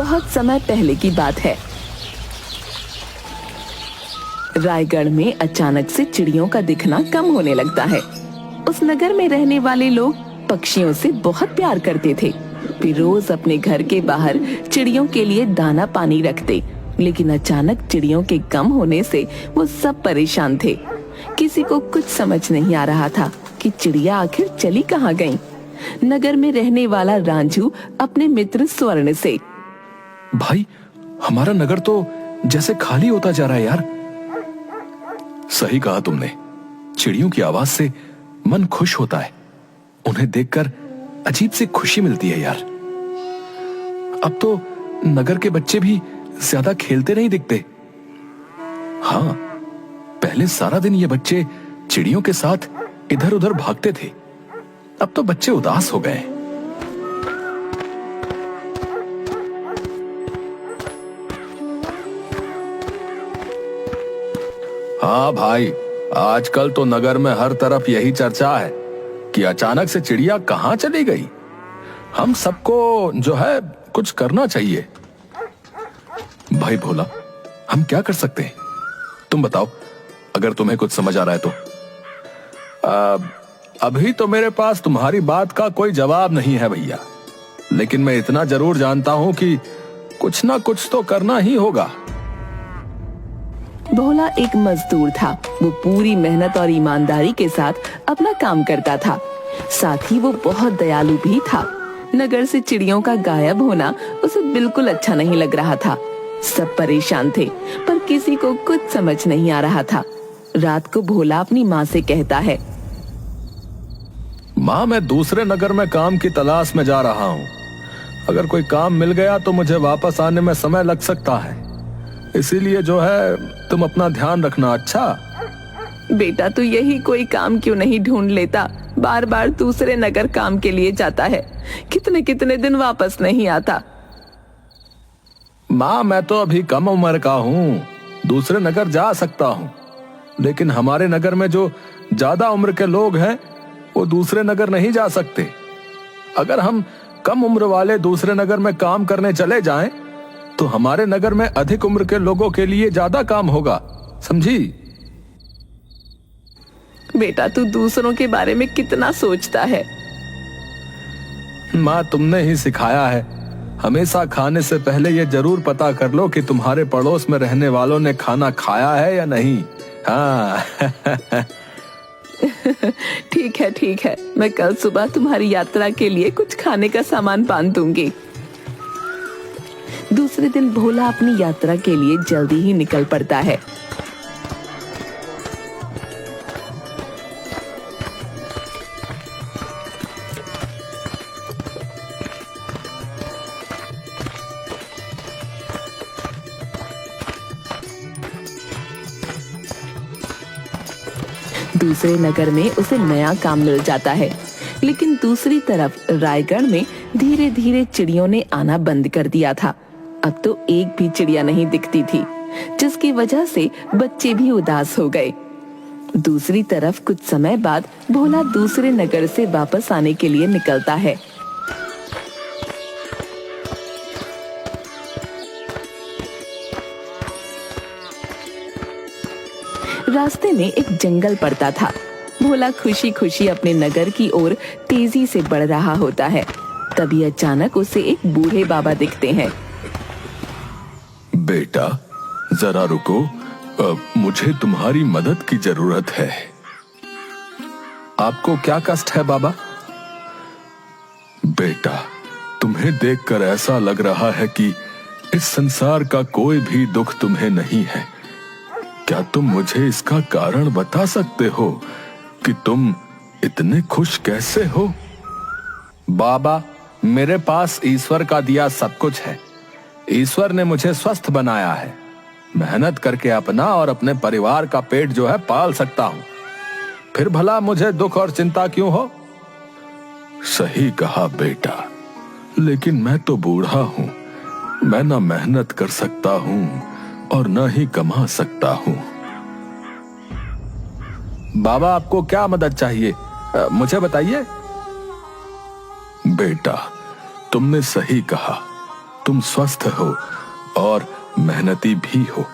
बहुत समय पहले की बात है। रायगढ़ में अचानक से चिड़ियों का दिखना कम होने लगता है। उस नगर में रहने वाले लोग पक्षियों से बहुत प्यार करते थे। वे रोज अपने घर के बाहर चिड़ियों के लिए दाना पानी रखते, लेकिन अचानक चिड़ियों के कम होने से वो सब परेशान थे। किसी को कुछ समझ नहीं आ रहा था कि चिड़िया आखिर चली कहाँ गईं। नगर में रहने वाला रांझू अपने मित्र स्वर्ण से, भाई, हमारा नगर तो जैसे खाली होता जा रहा है यार। सही कहा तुमने, चिड़ियों की आवाज से मन खुश होता है। उन्हें देखकर अजीब सी खुशी मिलती है यार। अब तो नगर के बच्चे भी ज्यादा खेलते नहीं दिखते। हाँ, पहले सारा दिन ये बच्चे चिड़ियों के साथ इधर उधर भागते थे। अब तो बच्चे उदास हो गए। हाँ भाई, आजकल तो नगर में हर तरफ यही चर्चा है कि अचानक से चिड़िया कहाँ चली गई। हम सबको जो है कुछ करना चाहिए। भाई भोला, हम क्या कर सकते हैं? तुम बताओ, अगर तुम्हें कुछ समझ आ रहा है तो। अभी तो मेरे पास तुम्हारी बात का कोई जवाब नहीं है भैया, लेकिन मैं इतना जरूर जानता हूं कि कुछ ना कुछ तो करना ही होगा। भोला एक मजदूर था। वो पूरी मेहनत और ईमानदारी के साथ अपना काम करता था। साथ ही वो बहुत दयालु भी था। नगर से चिड़ियों का गायब होना उसे बिल्कुल अच्छा नहीं लग रहा था। सब परेशान थे, पर किसी को कुछ समझ नहीं आ रहा था। रात को भोला अपनी माँ से कहता है, माँ, मैं दूसरे नगर में काम की तलाश में जा रहा हूँ। अगर कोई काम मिल गया तो मुझे वापस आने में समय लग सकता है, इसीलिए जो है तुम अपना ध्यान रखना। अच्छा बेटा, तू यही कोई काम क्यों नहीं ढूंढ लेता? बार बार दूसरे नगर काम के लिए जाता है, कितने कितने दिन वापस नहीं आता। माँ, मैं तो अभी कम उम्र का हूँ, दूसरे नगर जा सकता हूँ, लेकिन हमारे नगर में जो ज्यादा उम्र के लोग हैं वो दूसरे नगर नहीं जा सकते। अगर हम कम उम्र वाले दूसरे नगर में काम करने चले जाएं, तो हमारे नगर में अधिक उम्र के लोगों के लिए ज्यादा काम होगा, समझी? बेटा, तू दूसरों के बारे में कितना सोचता है। माँ, तुमने ही सिखाया है, हमेशा खाने से पहले ये जरूर पता कर लो कि तुम्हारे पड़ोस में रहने वालों ने खाना खाया है या नहीं। हाँ ठीक है, मैं कल सुबह तुम्हारी यात्रा के लिए कुछ खाने का सामान बांध दूंगी। दूसरे दिन भोला अपनी यात्रा के लिए जल्दी ही निकल पड़ता है। दूसरे नगर में उसे नया काम मिल जाता है, लेकिन दूसरी तरफ रायगढ़ में धीरे धीरे चिड़ियों ने आना बंद कर दिया था। अब तो एक भी चिड़िया नहीं दिखती थी, जिसकी वजह से बच्चे भी उदास हो गए। दूसरी तरफ कुछ समय बाद भोला दूसरे नगर से वापस आने के लिए निकलता है। रास्ते में एक जंगल पड़ता था। भोला खुशी खुशी अपने नगर की ओर तेजी से बढ़ रहा होता है। तभी अचानक उसे एक बूढ़े बाबा दिखते हैं। बेटा, जरा रुको, मुझे तुम्हारी मदद की जरूरत है। आपको क्या कष्ट है बाबा? बेटा, तुम्हें देखकर ऐसा लग रहा है कि इस संसार का कोई भी दुख तुम्हें नहीं है। क्या तुम मुझे इसका कारण बता सकते हो कि तुम इतने खुश कैसे हो? बाबा, मेरे पास ईश्वर का दिया सब कुछ है। ईश्वर ने मुझे स्वस्थ बनाया है। मेहनत करके अपना और अपने परिवार का पेट जो है पाल सकता हूं। फिर भला मुझे दुख और चिंता क्यों हो? सही कहा बेटा, लेकिन मैं तो बूढ़ा हूं। मैं ना मेहनत कर सकता हूं और न ही कमा सकता हूं। बाबा, आपको क्या मदद चाहिए, मुझे बताइए। बेटा, तुमने सही कहा, तुम स्वस्थ हो और मेहनती भी हो।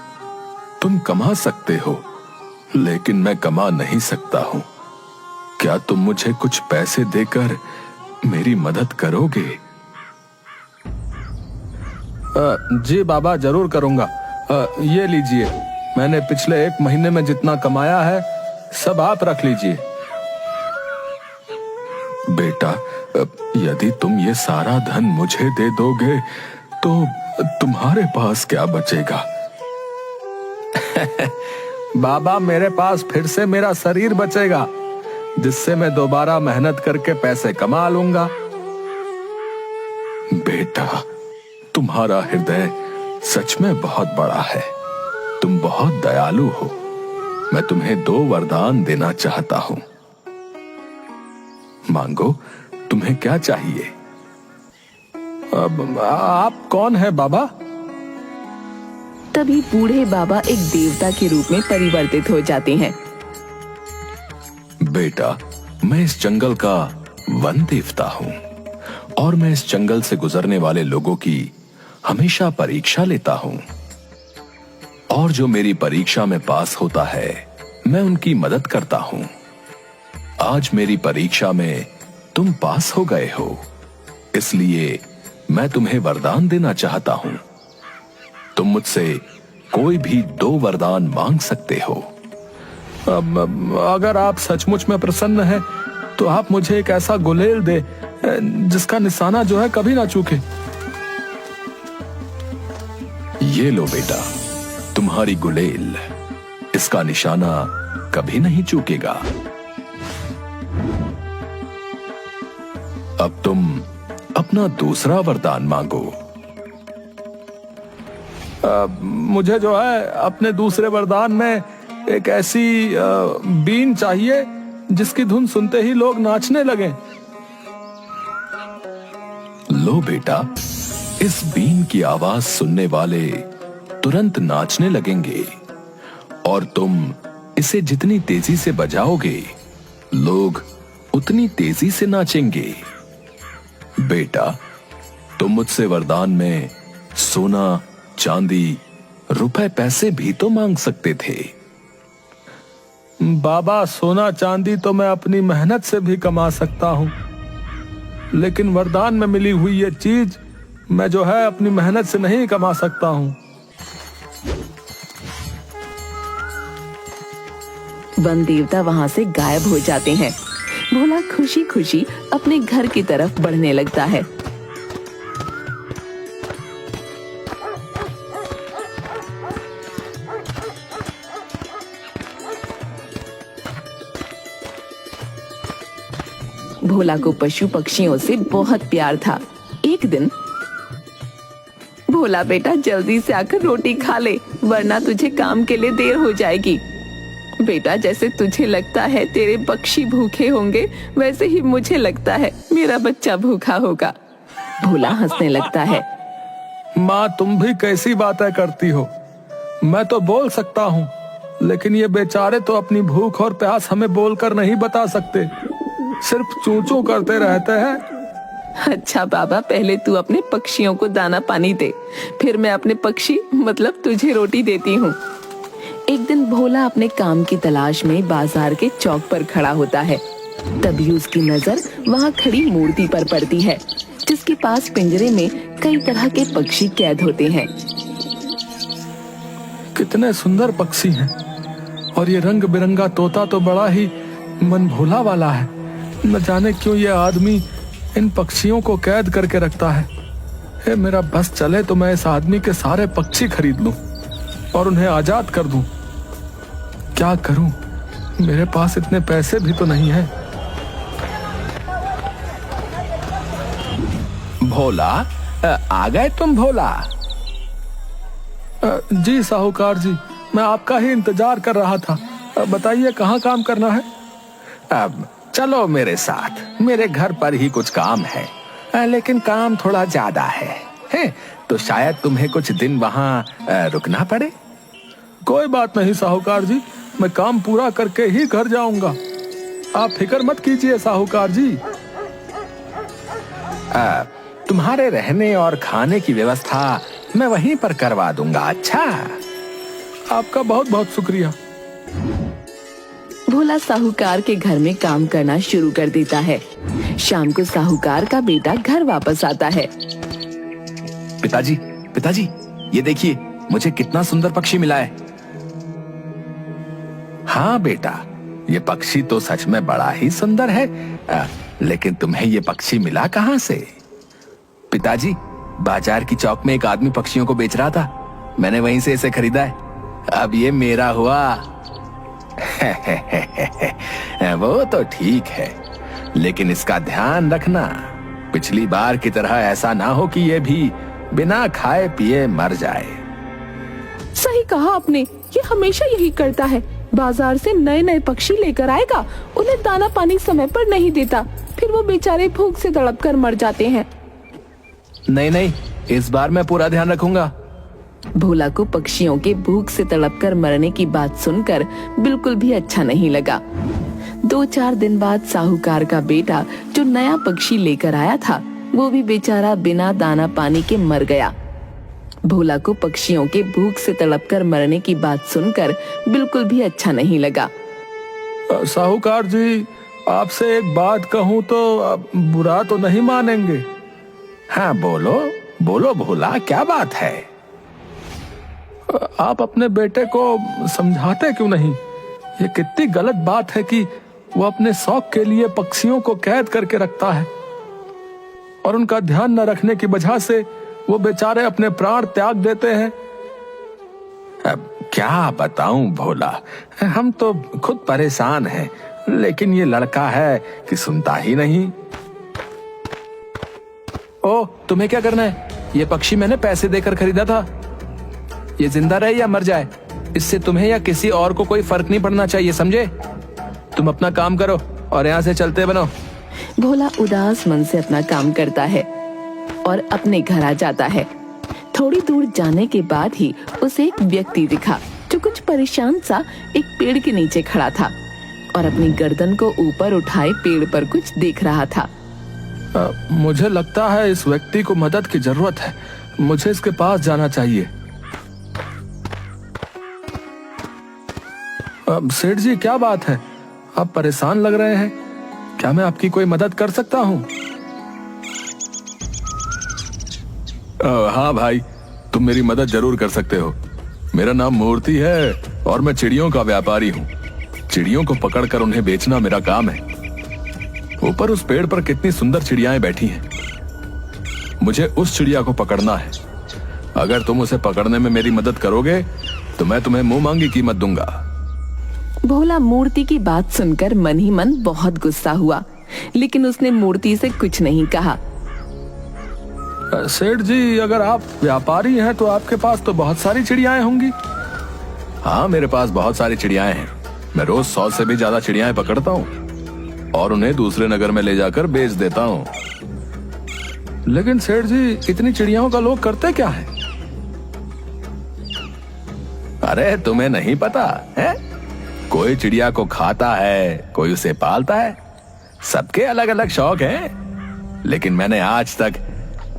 तुम कमा सकते हो, लेकिन मैं कमा नहीं सकता हूं। क्या तुम मुझे कुछ पैसे देकर मेरी मदद करोगे? जी बाबा, जरूर करूंगा। ये लीजिए, मैंने पिछले 1 महीने में जितना कमाया है सब आप रख लीजिए। बेटा, यदि तुम ये सारा धन मुझे दे दोगे तो तुम्हारे पास क्या बचेगा? बाबा, मेरे पास फिर से मेरा शरीर बचेगा, जिससे मैं दोबारा मेहनत करके पैसे कमा लूंगा। बेटा, तुम्हारा हृदय सच में बहुत बड़ा है। तुम बहुत दयालु हो। मैं तुम्हें 2 वरदान देना चाहता हूं। मांगो, तुम्हें क्या चाहिए? अब आप कौन है बाबा? तभी बूढ़े बाबा एक देवता के रूप में परिवर्तित हो जाते हैं। बेटा, मैं इस जंगल का वन देवता हूं और मैं इस जंगल से गुजरने वाले लोगों की हमेशा परीक्षा लेता हूं, और जो मेरी परीक्षा में पास होता है मैं उनकी मदद करता हूं। आज मेरी परीक्षा में तुम पास हो गए हो, इसलिए मैं तुम्हें वरदान देना चाहता हूं। तुम मुझसे कोई भी 2 वरदान मांग सकते हो। अगर आप सचमुच में प्रसन्न हैं, तो आप मुझे एक ऐसा गुलेल दे जिसका निशाना जो है कभी ना चूके। ये लो बेटा, तुम्हारी गुलेल। इसका निशाना कभी नहीं चूकेगा। अब तुम अपना दूसरा वरदान मांगो। मुझे जो है अपने दूसरे वरदान में एक ऐसी बीन चाहिए जिसकी धुन सुनते ही लोग नाचने लगें। लो बेटा, इस बीन की आवाज सुनने वाले तुरंत नाचने लगेंगे, और तुम इसे जितनी तेजी से बजाओगे लोग उतनी तेजी से नाचेंगे। बेटा, तुम मुझसे वरदान में सोना, चांदी, रुपए, पैसे भी तो मांग सकते थे। बाबा, सोना चांदी तो मैं अपनी मेहनत से भी कमा सकता हूं, लेकिन वरदान में मिली हुई ये चीज मैं जो है अपनी मेहनत से नहीं कमा सकता हूं। वन देवता वहां से गायब हो जाते हैं। भोला खुशी खुशी अपने घर की तरफ बढ़ने लगता है। भोला को पशु पक्षियों से बहुत प्यार था। एक दिन, भोला बेटा जल्दी से आकर रोटी खा ले, वरना तुझे काम के लिए देर हो जाएगी। बेटा, जैसे तुझे लगता है तेरे पक्षी भूखे होंगे, वैसे ही मुझे लगता है मेरा बच्चा भूखा होगा। भोला हंसने लगता है। माँ, तुम भी कैसी बातें करती हो? मैं तो बोल सकता हूँ, लेकिन ये बेचारे तो अपनी भूख और प्यास हमें बोलकर नहीं बता सकते, सिर्फ चूं चूं करते रहते हैं। अच्छा बाबा, पहले तू अपने पक्षियों को दाना पानी दे, फिर मैं अपने पक्षी मतलब तुझे रोटी देती हूँ। एक दिन भोला अपने काम की तलाश में बाजार के चौक पर खड़ा होता है। तभी उसकी नजर वहाँ खड़ी मूर्ति पर पड़ती है, जिसके पास पिंजरे में कई तरह के पक्षी कैद होते हैं। कितने सुंदर पक्षी हैं, और ये रंग बिरंगा तोता तो बड़ा ही मन भोला वाला है। न जाने क्यों ये आदमी इन पक्षियों को कैद करके रखता है। हे मेरा बस चले तो मैं इस आदमी के सारे पक्षी खरीद लूं और उन्हें आजाद कर दूं। क्या करूं, मेरे पास इतने पैसे भी तो नहीं है। भोला, आ गए तुम? भोला, जी साहूकार जी, मैं आपका ही इंतजार कर रहा था। बताइए कहाँ काम करना है? अब चलो मेरे साथ, मेरे घर पर ही कुछ काम है, लेकिन काम थोड़ा ज्यादा है, तो शायद तुम्हें कुछ दिन वहाँ रुकना पड़े। कोई बात नहीं साहूकार जी, मैं काम पूरा करके ही घर जाऊंगा। आप फिक्र मत कीजिए साहूकार जी। तुम्हारे रहने और खाने की व्यवस्था मैं वहीं पर करवा दूंगा। अच्छा, आपका बहुत बहुत शुक्रिया। भोला साहूकार के घर में काम करना शुरू कर देता है। शाम को साहूकार का बेटा घर वापस आता है। पिताजी, पिताजी, ये देखिए मुझे कितना सुंदर पक्षी मिला है। हाँ बेटा, ये पक्षी तो सच में बड़ा ही सुंदर है, लेकिन तुम्हें ये पक्षी मिला कहाँ से? पिताजी, बाजार की चौक में एक आदमी पक्षियों को बेच रहा था, मैंने वहीं से इसे खरीदा है। अब ये मेरा हुआ। वो तो ठीक है, लेकिन इसका ध्यान रखना, पिछली बार की तरह ऐसा ना हो कि ये भी बिना खाए पिए मर जाए। सही कहा आपने, ये हमेशा यही करता है। बाजार से नए नए पक्षी लेकर आएगा, उन्हें दाना पानी समय पर नहीं देता, फिर वो बेचारे भूख से तड़प कर मर जाते हैं। नहीं नहीं, इस बार मैं पूरा ध्यान रखूंगा। भोला को पक्षियों के भूख से तड़प कर मरने की बात सुनकर बिल्कुल भी अच्छा नहीं लगा। 2-4 दिन बाद साहूकार का बेटा जो नया पक्षी लेकर आया था, वो भी बेचारा बिना दाना पानी के मर गया। भोला को पक्षियों के भूख से तड़प कर मरने की बात सुनकर बिल्कुल भी अच्छा नहीं लगा। साहूकार जी, आपसे एक बात कहूँ तो बुरा तो नहीं मानेंगे? हाँ बोलो बोलो भोला, क्या बात है? आप अपने बेटे को समझाते क्यों नहीं? ये कितनी गलत बात है कि वो अपने शौक के लिए पक्षियों को कैद करके रखता है और उनका ध्यान न रखने की वजह से वो बेचारे अपने प्राण त्याग देते हैं। अब क्या बताऊं भोला, हम तो खुद परेशान हैं, लेकिन ये लड़का है कि सुनता ही नहीं। ओ, तुम्हें क्या करना है? ये पक्षी मैंने पैसे देकर खरीदा था। ये जिंदा रहे या मर जाए, इससे तुम्हें या किसी और को कोई फर्क नहीं पड़ना चाहिए, समझे? तुम अपना काम करो और यहाँ से चलते बनो। भोला उदास मन से अपना काम करता है और अपने घर आ जाता है। थोड़ी दूर जाने के बाद ही उसे एक व्यक्ति दिखा जो कुछ परेशान सा एक पेड़ के नीचे खड़ा था और अपनी गर्दन को ऊपर उठाए पेड़ पर कुछ देख रहा था। मुझे लगता है इस व्यक्ति को मदद की जरूरत है, मुझे इसके पास जाना चाहिए। सेठ जी, क्या बात है? आप परेशान लग रहे हैं, क्या मैं आपकी कोई मदद कर सकता हूँ? हाँ भाई, तुम मेरी मदद जरूर कर सकते हो। मेरा नाम मूर्ति है और मैं चिड़ियों का व्यापारी हूँ। चिड़ियों को पकड़कर उन्हें बेचना मेरा काम है। ऊपर उस पेड़ पर कितनी सुंदर चिड़ियाएं बैठी हैं। मुझे उस चिड़िया को पकड़ना है। अगर तुम उसे पकड़ने में मेरी मदद करोगे तो मैं तुम्हें मुंह मांगी कीमत दूंगा। भोला मूर्ति की बात सुनकर मन ही मन बहुत गुस्सा हुआ, लेकिन उसने मूर्ति से कुछ नहीं कहा। सेठ जी, अगर आप व्यापारी हैं तो आपके पास तो बहुत सारी चिड़ियाएं होंगी। हाँ, मेरे पास बहुत सारी चिड़ियाएं हैं। मैं रोज 100 से भी ज्यादा चिड़ियाएं पकड़ता हूँ और उन्हें दूसरे नगर में ले जाकर बेच देता हूँ। लेकिन सेठ जी, इतनी चिड़ियाओं का लोग करते क्या है? अरे तुम्हें नहीं पता है? कोई चिड़िया को खाता है, कोई उसे पालता है। सबके अलग अलग शौक हैं, लेकिन मैंने आज तक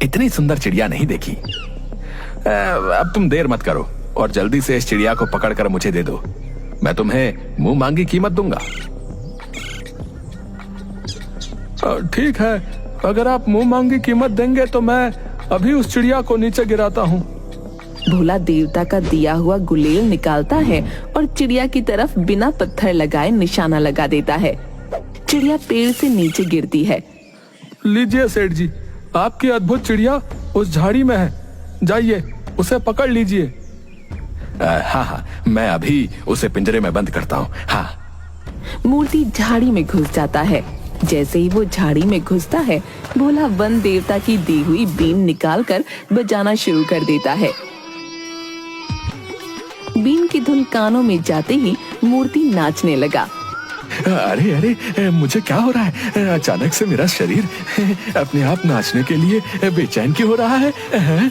इतनी सुंदर चिड़िया नहीं देखी। अब तुम देर मत करो और जल्दी से इस चिड़िया को पकड़कर मुझे दे दो। मैं तुम्हें मुंह मांगी कीमत दूंगा। ठीक है, अगर आप मुंह मांगी कीमत देंगे तो मैं अभी उस चिड़िया को नीचे गिराता हूँ। भोला देवता का दिया हुआ गुलेल निकालता है और चिड़िया की तरफ बिना पत्थर लगाए निशाना लगा देता है। चिड़िया पेड़ से नीचे गिरती है। लीजिए सेठ जी, आपकी अद्भुत चिड़िया उस झाड़ी में है, जाइए उसे पकड़ लीजिए। हाँ हाँ, मैं अभी उसे पिंजरे में बंद करता हूँ। हाँ। मूर्ति झाड़ी में घुस जाता है। जैसे ही वो झाड़ी में घुसता है, भोला वन देवता की दी हुई बीन निकालकर बजाना शुरू कर देता है। बीन की धुन कानों में जाते ही मूर्ति नाचने लगा। अरे अरे, मुझे क्या हो रहा है? अचानक से मेरा शरीर अपने आप नाचने के लिए बेचैन क्यों हो रहा है?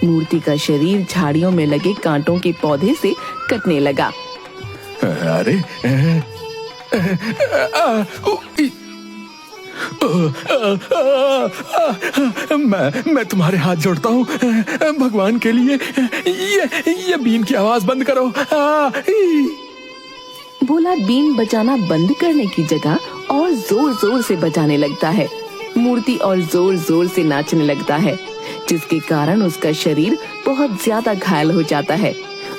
मूर्ति का शरीर झाड़ियों में लगे कांटों के पौधे से कटने लगा। अरे मैं तुम्हारे हाथ जोड़ता हूँ, भगवान के लिए ये बीन की आवाज बंद करो। भोला बीन बजाना बंद करने की जगह और जोर जोर से बजाने लगता है। मूर्ति और जोर जोर से नाचने लगता है, जिसके कारण उसका शरीर बहुत ज्यादा घायल हो जाता है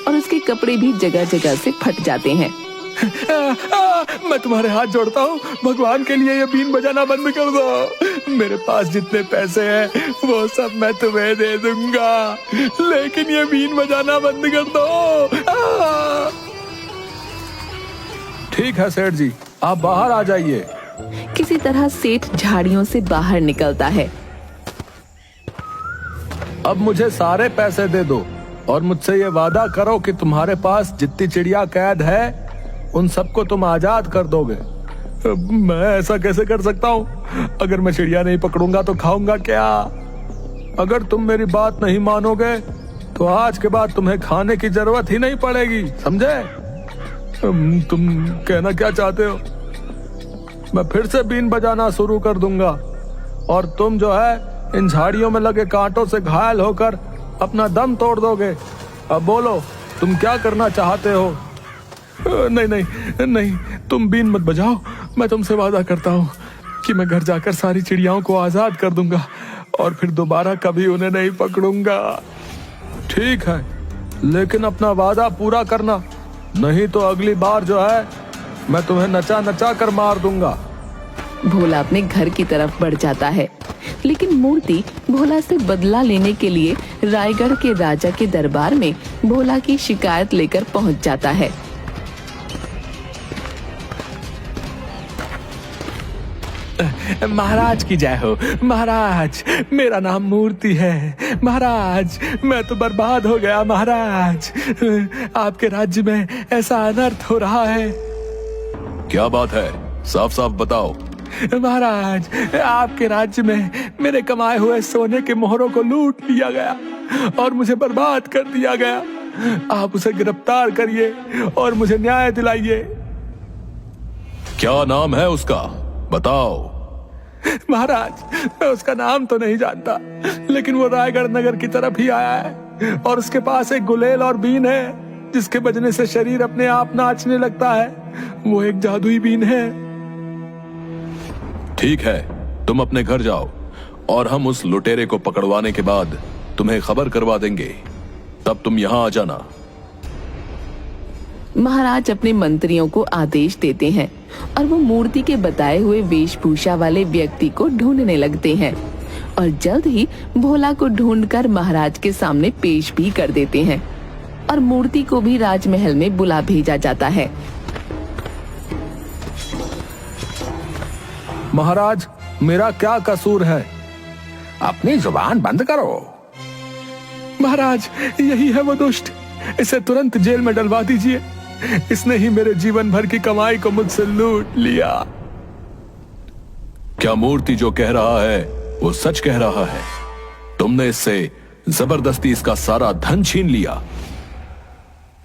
और उसके कपड़े भी जगह जगह से फट जाते हैं। मैं तुम्हारे हाथ जोड़ता हूँ, भगवान के लिए ये बीन बजाना बंद कर दो। मेरे पास जितने पैसे हैं वो सब मैं तुम्हें दे दूंगा, लेकिन ये बीन बजाना बंद कर दो। ठीक है सेठ जी, आप बाहर आ जाइए। किसी तरह सेठ झाड़ियों से बाहर निकलता है। अब मुझे सारे पैसे दे दो और मुझसे ये वादा करो कि तुम्हारे पास जितनी चिड़िया कैद है उन सबको तुम आजाद कर दोगे। मैं ऐसा कैसे कर सकता हूँ? अगर मैं चिड़िया नहीं पकड़ूंगा तो खाऊंगा क्या? अगर तुम मेरी बात नहीं मानोगे तो आज के बाद तुम्हें खाने की जरूरत ही नहीं पड़ेगी, समझे? तुम कहना क्या चाहते हो? मैं फिर से बीन बजाना शुरू कर दूंगा और तुम जो है इन झाड़ियों में लगे कांटों से घायल होकर अपना दम तोड़ दोगे। अब बोलो, तुम क्या करना चाहते हो? नहीं नहीं नहीं, तुम बीन मत बजाओ। मैं तुमसे वादा करता हूँ कि मैं घर जाकर सारी चिड़ियाओं को आजाद कर दूंगा और फिर दोबारा कभी उन्हें नहीं पकड़ूंगा। ठीक है, लेकिन अपना वादा पूरा करना, नहीं तो अगली बार जो है मैं तुम्हें नचा नचा कर मार दूंगा। भोला अपने घर की तरफ बढ़ जाता है, लेकिन मूर्ति भोला से बदला लेने के लिए रायगढ़ के राजा के दरबार में भोला की शिकायत लेकर पहुंच जाता है। महाराज की जय हो। महाराज, मेरा नाम मूर्ति है। महाराज, मैं तो बर्बाद हो गया। महाराज, आपके राज्य में ऐसा अनर्थ हो रहा है। क्या बात है? साफ साफ बताओ। महाराज, आपके राज्य में मेरे कमाए हुए सोने के मोहरों को लूट लिया गया और मुझे बर्बाद कर दिया गया। आप उसे गिरफ्तार करिए और मुझे न्याय दिलाइए। क्या नाम है उसका? बताओ। महाराज, मैं उसका नाम तो नहीं जानता, लेकिन वो रायगढ़ नगर की तरफ ही आया है और उसके पास एक गुलेल और बीन है जिसके बजने से शरीर अपने आप नाचने लगता है। वो एक जादुई बीन है। ठीक है, तुम अपने घर जाओ और हम उस लुटेरे को पकड़वाने के बाद तुम्हें खबर करवा देंगे। तब तुम यहाँ आ जाना। महाराज अपने मंत्रियों को आदेश देते हैं और वो मूर्ति के बताए हुए वेशभूषा वाले व्यक्ति को ढूंढने लगते हैं और जल्द ही भोला को ढूंढकर महाराज के सामने पेश भी कर देते हैं और मूर्ति को भी राजमहल में बुला भेजा जाता है। महाराज, मेरा क्या कसूर है? अपनी जुबान बंद करो। महाराज, यही है वो दुष्ट। इसे तुरंत जेल में डलवा दीजिए। इसने ही मेरे जीवन भर की कमाई को मुझसे लूट लिया। क्या मूर्ति जो कह रहा है वो सच कह रहा है? तुमने इससे जबरदस्ती इसका सारा धन छीन लिया?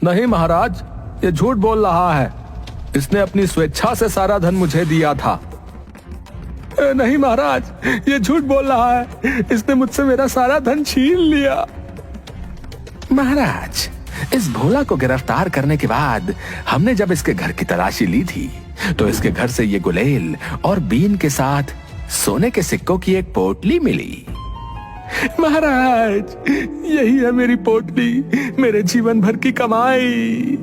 नहीं महाराज, ये झूठ बोल रहा है। इसने अपनी स्वेच्छा से सारा धन मुझे दिया था। नहीं महाराज, ये झूठ बोल रहा है। इसने मुझसे मेरा सारा धन छीन लिया। महाराज, इस भोला को गिरफ्तार करने के बाद हमने जब इसके घर की तलाशी ली थी तो इसके घर से ये गुलेल और बीन के साथ सोने के सिक्कों की एक पोटली मिली। महाराज, यही है मेरी पोटली, मेरे जीवन भर की कमाई।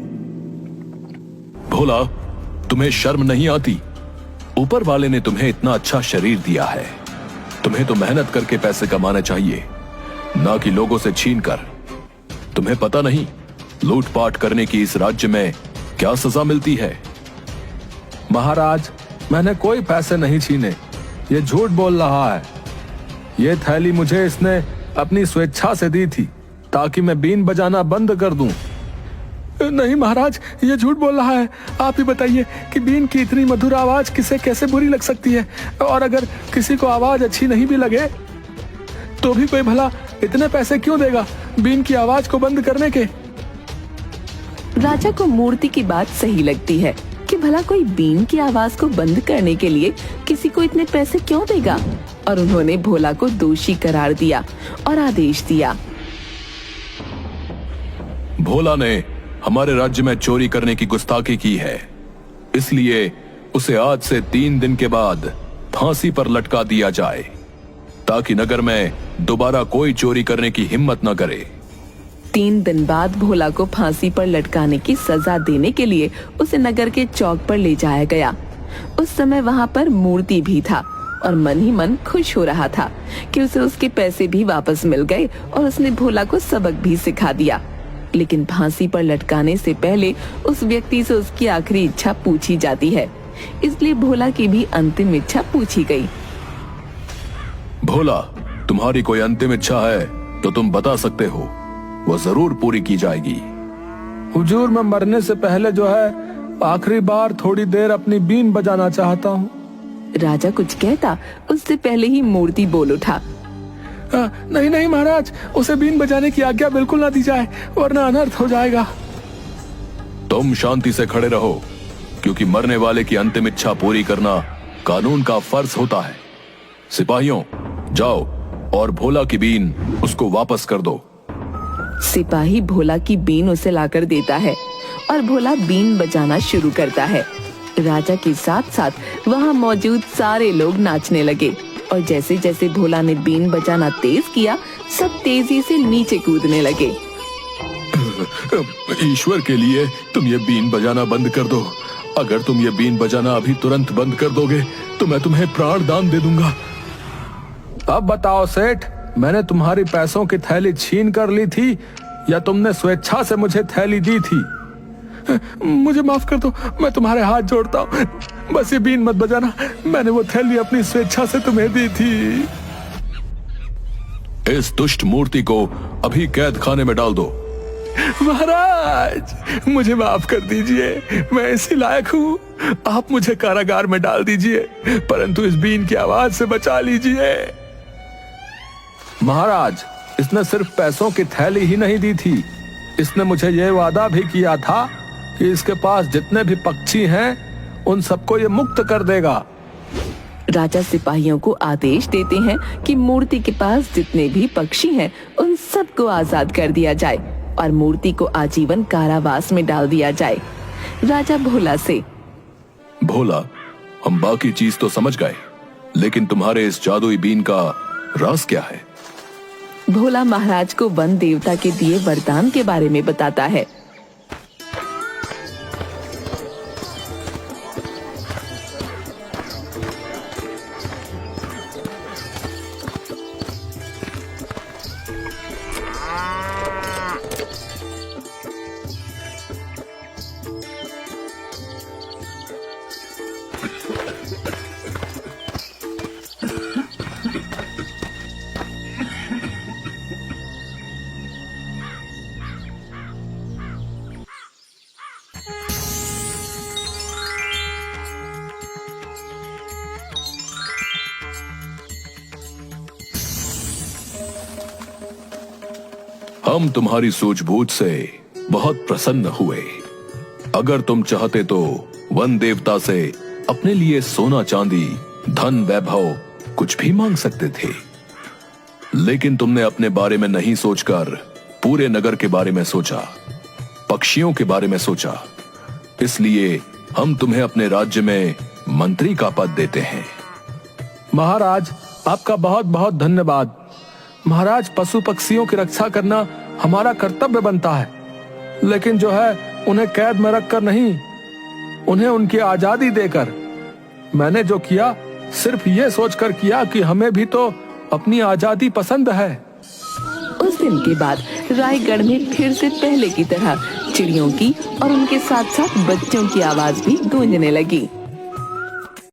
भोला, तुम्हें शर्म नहीं आती? ऊपर वाले ने तुम्हें इतना अच्छा शरीर दिया है। तुम्हें तो मेहनत करके पैसे कमाने चाहिए, ना कि लोगों से छीन कर। तुम्हें पता नहीं लूटपाट करने की इस राज्य में क्या सजा मिलती है? महाराज, मैंने कोई पैसे नहीं छीने। ये झूठ बोल रहा है। ये थैली मुझे इसने अपनी स्वेच्छा से दी थी ताकि मैं बीन बजाना बंद कर दूं। नहीं महाराज, ये झूठ बोल रहा है। आप ही बताइए कि बीन की इतनी मधुर आवाज किसे कैसे बुरी लग सकती है? और अगर किसी को आवाज अच्छी नहीं भी लगे तो भी कोई भला इतने पैसे क्यों देगा बीन की आवाज को बंद करने के? राजा को मूर्ति की बात सही लगती है कि भला कोई बीन की आवाज को बंद करने के लिए किसी को इतने पैसे क्यों देगा? और उन्होंने भोला को दोषी करार दिया और आदेश दिया। भोला ने हमारे राज्य में चोरी करने की गुस्ताखी की है, इसलिए उसे आज से 3 दिन के बाद फांसी पर लटका दिया जाए, ताकि नगर में दोबारा कोई चोरी करने की हिम्मत न करे। 3 दिन बाद भोला को फांसी पर लटकाने की सजा देने के लिए उसे नगर के चौक पर ले जाया गया। उस समय वहाँ पर मूर्ति भी था और मन ही मन खुश हो रहा था कि उसे उसके पैसे भी वापस मिल गए और उसने भोला को सबक भी सिखा दिया। लेकिन फांसी पर लटकाने से पहले उस व्यक्ति से उसकी आखिरी इच्छा पूछी जाती है, इसलिए भोला की भी अंतिम इच्छा पूछी गई। भोला, तुम्हारी कोई अंतिम इच्छा है तो तुम बता सकते हो, वो जरूर पूरी की जाएगी। हुजूर, मैं मरने से पहले जो है आखिरी बार थोड़ी देर अपनी बीन बजाना चाहता हूँ। राजा कुछ कहता उससे पहले ही मूर्ति बोल उठा। नहीं नहीं महाराज, उसे बीन बजाने की आज्ञा बिल्कुल ना दी जाए, वरना अनर्थ हो जाएगा। तुम शांति से खड़े रहो, क्योंकि मरने वाले की अंतिम इच्छा पूरी करना कानून का फर्ज होता है। सिपाहियों, जाओ और भोला की बीन उसको वापस कर दो। सिपाही भोला की बीन उसे लाकर देता है और भोला बीन बजाना शुरू करता है। राजा के साथ साथ वहाँ मौजूद सारे लोग नाचने लगे और जैसे जैसे भोला ने बीन बजाना तेज किया, सब तेजी से नीचे कूदने लगे। ईश्वर के लिए तुम ये बीन बजाना बंद कर दो। अगर तुम ये बीन बजाना अभी तुरंत बंद कर दोगे तो मैं तुम्हें प्राण दान दे दूंगा। अब बताओ सेठ, मैंने तुम्हारी पैसों की थैली छीन कर ली थी या तुमने स्वेच्छा से मुझे थैली दी थी? मुझे माफ कर दो, मैं तुम्हारे हाथ जोड़ता हूँ, बस ये बीन मत बजाना। मैंने वो थैली अपनी स्वेच्छा से तुम्हें दी थी। इस दुष्ट मूर्ति को अभी कैद खाने में डाल दो। महाराज, मुझे माफ कर दीजिए, मैं इसी लायक हूँ। आप मुझे कारागार में डाल दीजिए, परंतु इस बीन की आवाज से बचा लीजिए। महाराज, इसने सिर्फ पैसों की थैली ही नहीं दी थी, इसने मुझे यह वादा भी किया था कि इसके पास जितने भी पक्षी हैं उन सबको ये मुक्त कर देगा। राजा सिपाहियों को आदेश देते हैं कि मूर्ति के पास जितने भी पक्षी हैं उन सबको आजाद कर दिया जाए और मूर्ति को आजीवन कारावास में डाल दिया जाए। राजा भोला से, भोला, हम बाकी चीज तो समझ गए, लेकिन तुम्हारे इस जादुई बीन का राज क्या है? भोला महाराज को वन देवता के दिए वरदान के बारे में बताता है। हम तुम्हारी सूझबूझ से बहुत प्रसन्न हुए। अगर तुम चाहते तो वन देवता से अपने लिए सोना चांदी, धन, वैभव कुछ भी मांग सकते थे, लेकिन तुमने अपने बारे में नहीं सोचकर पूरे नगर के बारे में सोचा, पक्षियों के बारे में सोचा। इसलिए हम तुम्हें अपने राज्य में मंत्री का पद देते हैं। महाराज, आपका बहुत बहुत धन्यवाद। महाराज, पशु पक्षियों की रक्षा करना हमारा कर्तव्य बनता है, लेकिन जो है उन्हें कैद में रखकर नहीं, उन्हें उनकी आजादी देकर। मैंने जो किया सिर्फ ये सोचकर किया कि हमें भी तो अपनी आजादी पसंद है। उस दिन के बाद रायगढ़ में फिर से पहले की तरह चिड़ियों की और उनके साथ साथ बच्चों की आवाज भी गूंजने लगी।